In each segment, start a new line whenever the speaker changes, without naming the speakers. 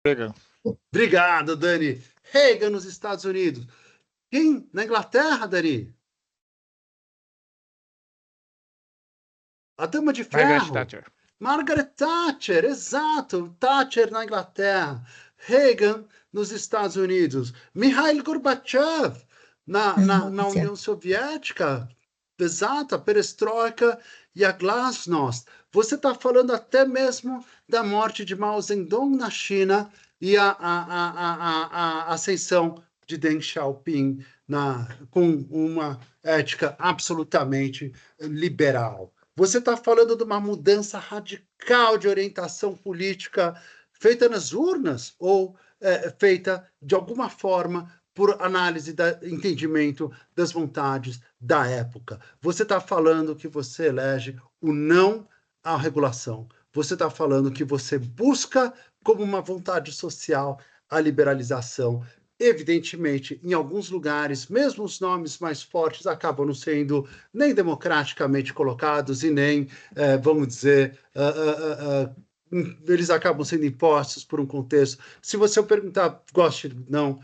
Reagan.
Obrigado, Dani. Reagan nos Estados Unidos. Quem na Inglaterra, Dani? A Dama de
Margaret
Ferro.
Thatcher.
Margaret Thatcher, exato. Thatcher na Inglaterra. Reagan nos Estados Unidos. Mikhail Gorbachev na
Rússia.
União Soviética. Exato, a perestroika e a glasnost. Você está falando até mesmo da morte de Mao Zedong na China e a ascensão de Deng Xiaoping com uma ética absolutamente liberal. Você está falando de uma mudança radical de orientação política feita nas urnas ou feita de alguma forma por análise, entendimento das vontades da época. Você está falando que você elege o não à regulação. Você está falando que você busca como uma vontade social a liberalização. Evidentemente, em alguns lugares, mesmo os nomes mais fortes acabam não sendo nem democraticamente colocados e nem, vamos dizer, eles acabam sendo impostos por um contexto. Se você perguntar, goste não,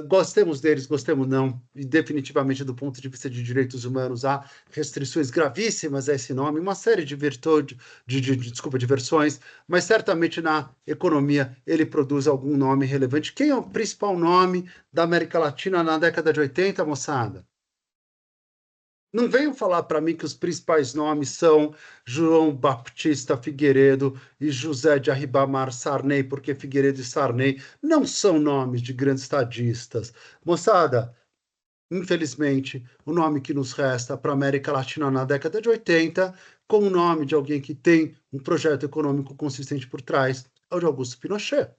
gostemos deles, gostemos não, e definitivamente do ponto de vista de direitos humanos há restrições gravíssimas a esse nome, uma série de virtudes, de versões, mas certamente na economia ele produz algum nome relevante. Quem é o principal nome da América Latina na década de 80, moçada? Não venham falar para mim que os principais nomes são João Baptista Figueiredo e José de Arribamar Sarney, porque Figueiredo e Sarney não são nomes de grandes estadistas. Moçada, infelizmente, o nome que nos resta para a América Latina na década de 80, com o nome de alguém que tem um projeto econômico consistente por trás, é o de Augusto Pinochet.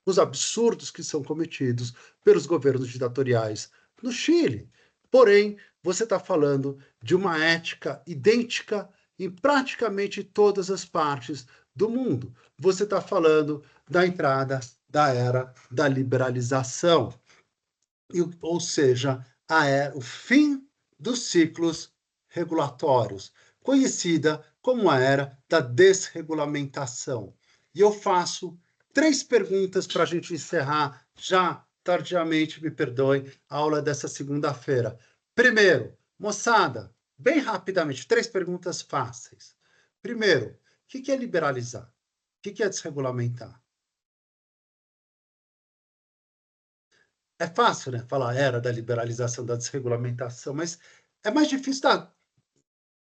Os absurdos que são cometidos pelos governos ditatoriais no Chile. Porém, você está falando de uma ética idêntica em praticamente todas as partes do mundo. Você está falando da entrada da era da liberalização, ou seja, o fim dos ciclos regulatórios, conhecida como a era da desregulamentação. E eu faço 3 perguntas para a gente encerrar já tardiamente, me perdoe, a aula dessa segunda-feira. Primeiro, moçada, bem rapidamente, 3 perguntas fáceis. Primeiro, o que é liberalizar? O que é desregulamentar? É fácil, né? Falar era da liberalização, da desregulamentação, mas é mais difícil da. O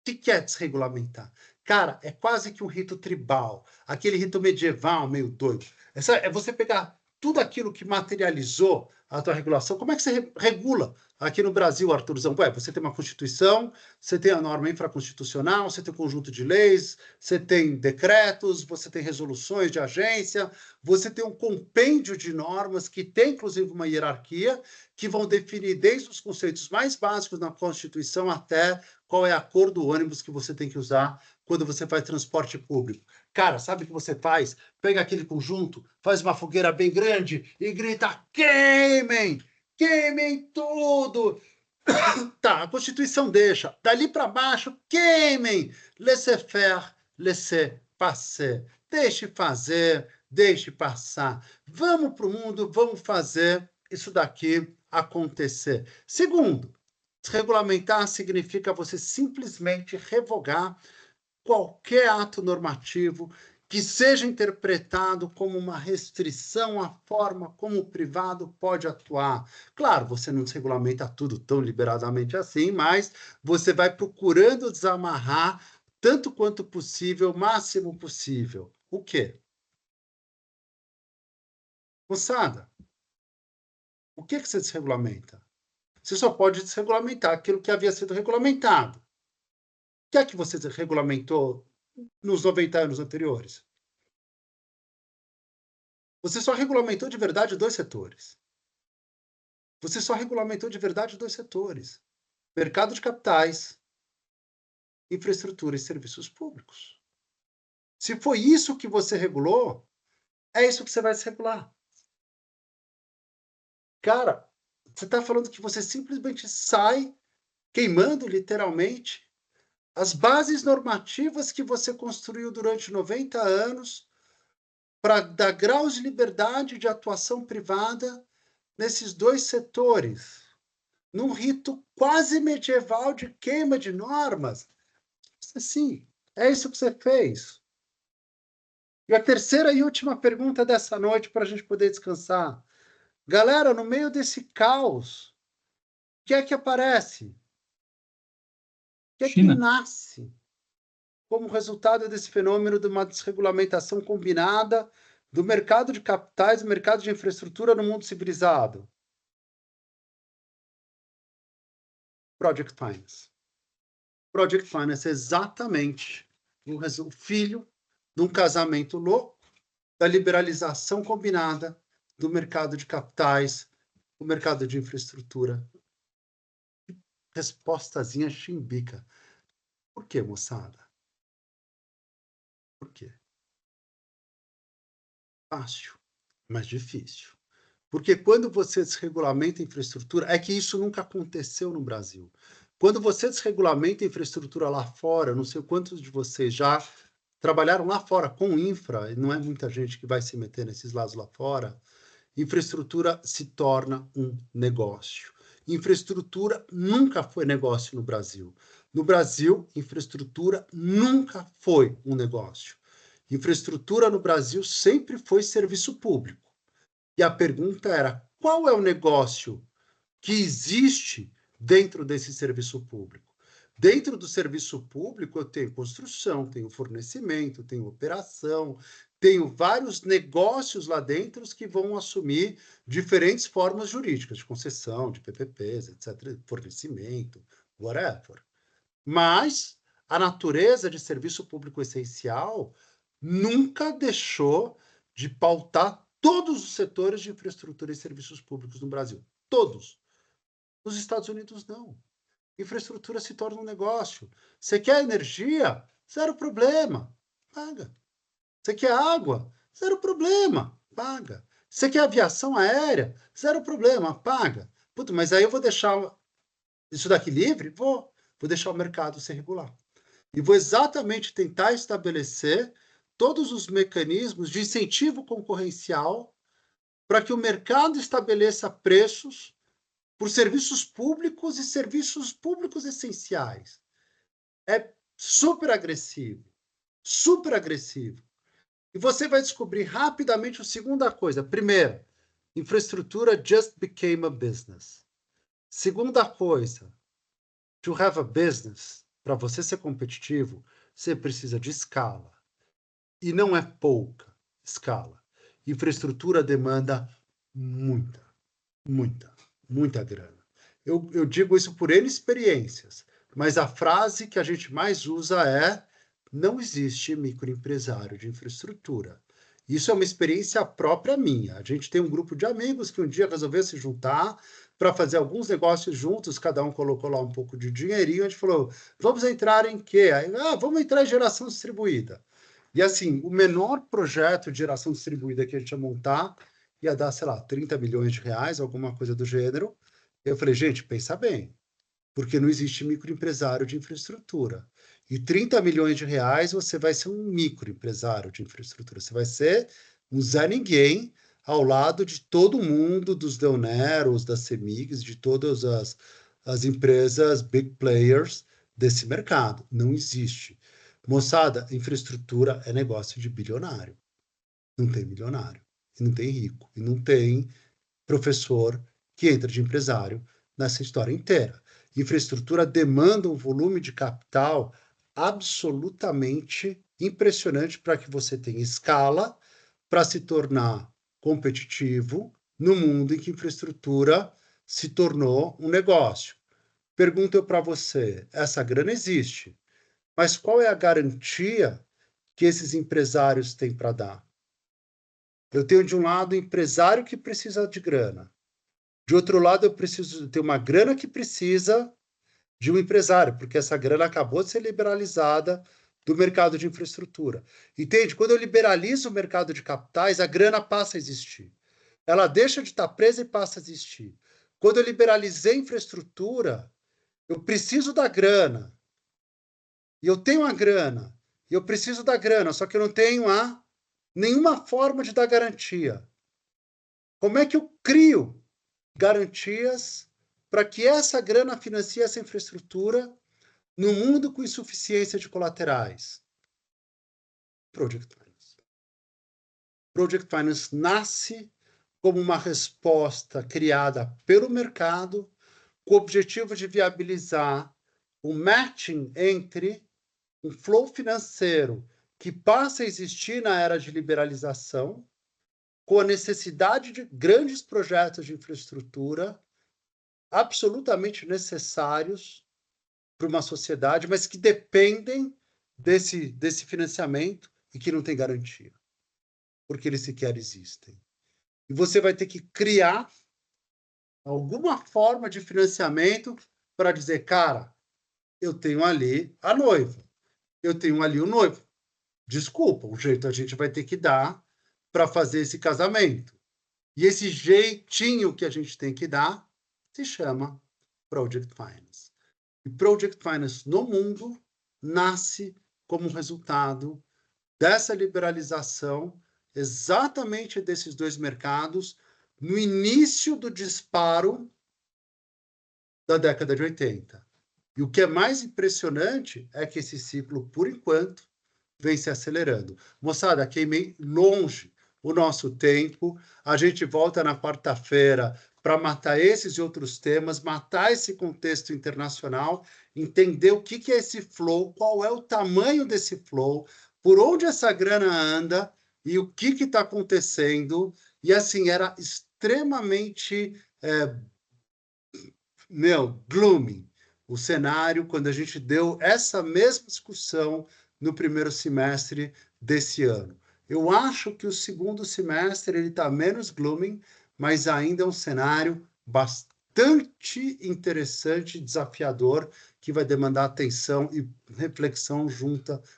que é desregulamentar? Cara, é quase que um rito tribal, aquele rito medieval meio doido. É você pegar tudo aquilo que materializou a tua regulação. Como é que você regula aqui no Brasil, Arthurzão? Ué, você tem uma Constituição, você tem a norma infraconstitucional, você tem um conjunto de leis, você tem decretos, você tem resoluções de agência, você tem um compêndio de normas que tem, inclusive, uma hierarquia, que vão definir desde os conceitos mais básicos na Constituição até qual é a cor do ônibus que você tem que usar quando você faz transporte público. Cara, sabe o que você faz? Pega aquele conjunto, faz uma fogueira bem grande e grita: queimem! Queimem tudo! Tá, a Constituição deixa. Dali para baixo, queimem! Laissez-faire, laissez-passer. Deixe fazer, deixe passar. Vamos para o mundo, vamos fazer isso daqui acontecer. Segundo, desregulamentar significa você simplesmente revogar qualquer ato normativo que seja interpretado como uma restrição à forma como o privado pode atuar. Claro, você não desregulamenta tudo tão liberadamente assim, mas você vai procurando desamarrar tanto quanto possível, máximo possível. O quê? Moçada, o que você desregulamenta? Você só pode desregulamentar aquilo que havia sido regulamentado. O que é que você regulamentou nos 90 anos anteriores? Você só regulamentou de verdade 2 setores. Você só regulamentou de verdade 2 setores: mercado de capitais, infraestrutura e serviços públicos. Se foi isso que você regulou, é isso que você vai desregular. Cara, você está falando que você simplesmente sai queimando, literalmente, as bases normativas que você construiu durante 90 anos para dar graus de liberdade de atuação privada nesses dois setores, num rito quase medieval de queima de normas. Sim, é isso que você fez. E a terceira e última pergunta dessa noite para a gente poder descansar. Galera, no meio desse caos, o que é que aparece? O que é que
China.
nasce como resultado desse fenômeno de uma desregulamentação combinada do mercado de capitais, do mercado de infraestrutura no mundo civilizado? Project Finance. Project Finance é exatamente o filho de um casamento louco da liberalização combinada do mercado de capitais, do mercado de infraestrutura. Respostazinha chimbica. Por quê, moçada? Por quê? Fácil, mas difícil. Porque quando você desregulamenta a infraestrutura, é que isso nunca aconteceu no Brasil. Quando você desregulamenta a infraestrutura lá fora, não sei quantos de vocês já trabalharam lá fora com infra, e não é muita gente que vai se meter nesses lados lá fora, infraestrutura se torna um negócio. Infraestrutura nunca foi negócio no Brasil. No Brasil, infraestrutura nunca foi um negócio. Infraestrutura no Brasil sempre foi serviço público. E a pergunta era: qual é o negócio que existe dentro desse serviço público? Dentro do serviço público, eu tenho construção, tenho fornecimento, tenho operação, tenho vários negócios lá dentro que vão assumir diferentes formas jurídicas, de concessão, de PPPs, etc., fornecimento, whatever. Mas a natureza de serviço público essencial nunca deixou de pautar todos os setores de infraestrutura e serviços públicos no Brasil. Todos. Nos Estados Unidos, não. Infraestrutura se torna um negócio. Você quer energia? Zero problema. Paga. Você quer água? Zero problema. Paga. Você quer aviação aérea? Zero problema. Paga. Puta, mas aí eu vou deixar isso daqui livre? Vou. Vou deixar o mercado se regular. E vou exatamente tentar estabelecer todos os mecanismos de incentivo concorrencial para que o mercado estabeleça preços por serviços públicos e serviços públicos essenciais. É super agressivo, super agressivo. E você vai descobrir rapidamente a segunda coisa. Primeiro, infraestrutura just became a business. Segunda coisa, to have a business, para você ser competitivo, você precisa de escala. E não é pouca escala. Infraestrutura demanda muita, muita, muita grana. Eu digo isso por N experiências, mas a frase que a gente mais usa é: não existe microempresário de infraestrutura. Isso é uma experiência própria minha. A gente tem um grupo de amigos que um dia resolveu se juntar para fazer alguns negócios juntos, cada um colocou lá um pouco de dinheirinho, a gente falou: vamos entrar em quê? Aí, vamos entrar em geração distribuída. E assim, o menor projeto de geração distribuída que a gente ia montar ia dar, sei lá, 30 milhões de reais, alguma coisa do gênero. Eu falei, gente, pensa bem, porque não existe microempresário de infraestrutura. E 30 milhões de reais você vai ser um microempresário de infraestrutura. Você vai ser um Zé Ninguém ao lado de todo mundo, dos Deoneros, das Cemigs, de todas as empresas big players desse mercado. Não existe. Moçada, infraestrutura é negócio de bilionário. Não tem milionário, e não tem rico, e não tem professor que entra de empresário nessa história inteira. Infraestrutura demanda um volume de capital absolutamente impressionante para que você tenha escala para se tornar competitivo no mundo em que infraestrutura se tornou um negócio. Pergunto para você, essa grana existe, mas qual é a garantia que esses empresários têm para dar? Eu tenho, de um lado, empresário que precisa de grana. De outro lado, eu preciso ter uma grana que precisa de um empresário, porque essa grana acabou de ser liberalizada do mercado de infraestrutura. Entende? Quando eu liberalizo o mercado de capitais, a grana passa a existir. Ela deixa de estar presa e passa a existir. Quando eu liberalizei a infraestrutura, eu preciso da grana. E eu tenho a grana. E eu preciso da grana, só que eu não tenho a nenhuma forma de dar garantia. Como é que eu crio garantias para que essa grana financie essa infraestrutura no mundo com insuficiência de colaterais? Project Finance. Project Finance nasce como uma resposta criada pelo mercado com o objetivo de viabilizar o matching entre um flow financeiro que passa a existir na era de liberalização, com a necessidade de grandes projetos de infraestrutura absolutamente necessários para uma sociedade, mas que dependem desse financiamento e que não tem garantia, porque eles sequer existem. E você vai ter que criar alguma forma de financiamento para dizer, cara, eu tenho ali a noiva, eu tenho ali o noivo. Desculpa, o jeito a gente vai ter que dar para fazer esse casamento. E esse jeitinho que a gente tem que dar se chama Project Finance. E Project Finance no mundo nasce como resultado dessa liberalização, exatamente desses dois mercados, no início do disparo da década de 80. E o que é mais impressionante é que esse ciclo, por enquanto, vem se acelerando. Moçada, queimei longe o nosso tempo. A gente volta na quarta-feira para matar esses e outros temas, matar esse contexto internacional, entender o que é esse flow, qual é o tamanho desse flow, por onde essa grana anda e o que está acontecendo. E assim, era extremamente gloomy o cenário quando a gente deu essa mesma discussão no primeiro semestre desse ano. Eu acho que o segundo semestre ele está menos gloomy, mas ainda é um cenário bastante interessante, desafiador, que vai demandar atenção e reflexão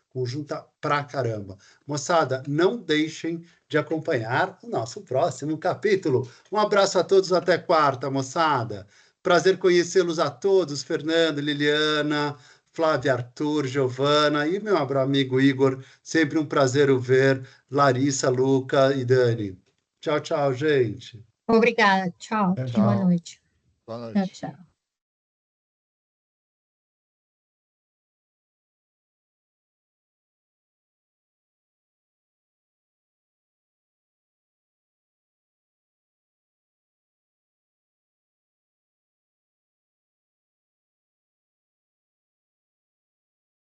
conjunta pra caramba. Moçada, não deixem de acompanhar o nosso próximo capítulo. Um abraço a todos, até quarta, moçada. Prazer conhecê-los a todos, Fernando, Liliana, Flávia, Arthur, Giovana e meu amigo Igor. Sempre um prazer o ver, Larissa, Luca e Dani. Tchau, tchau, gente.
Obrigada. Tchau. Boa
Tchau.
noite.
Boa
Tchau,
noite.
tchau.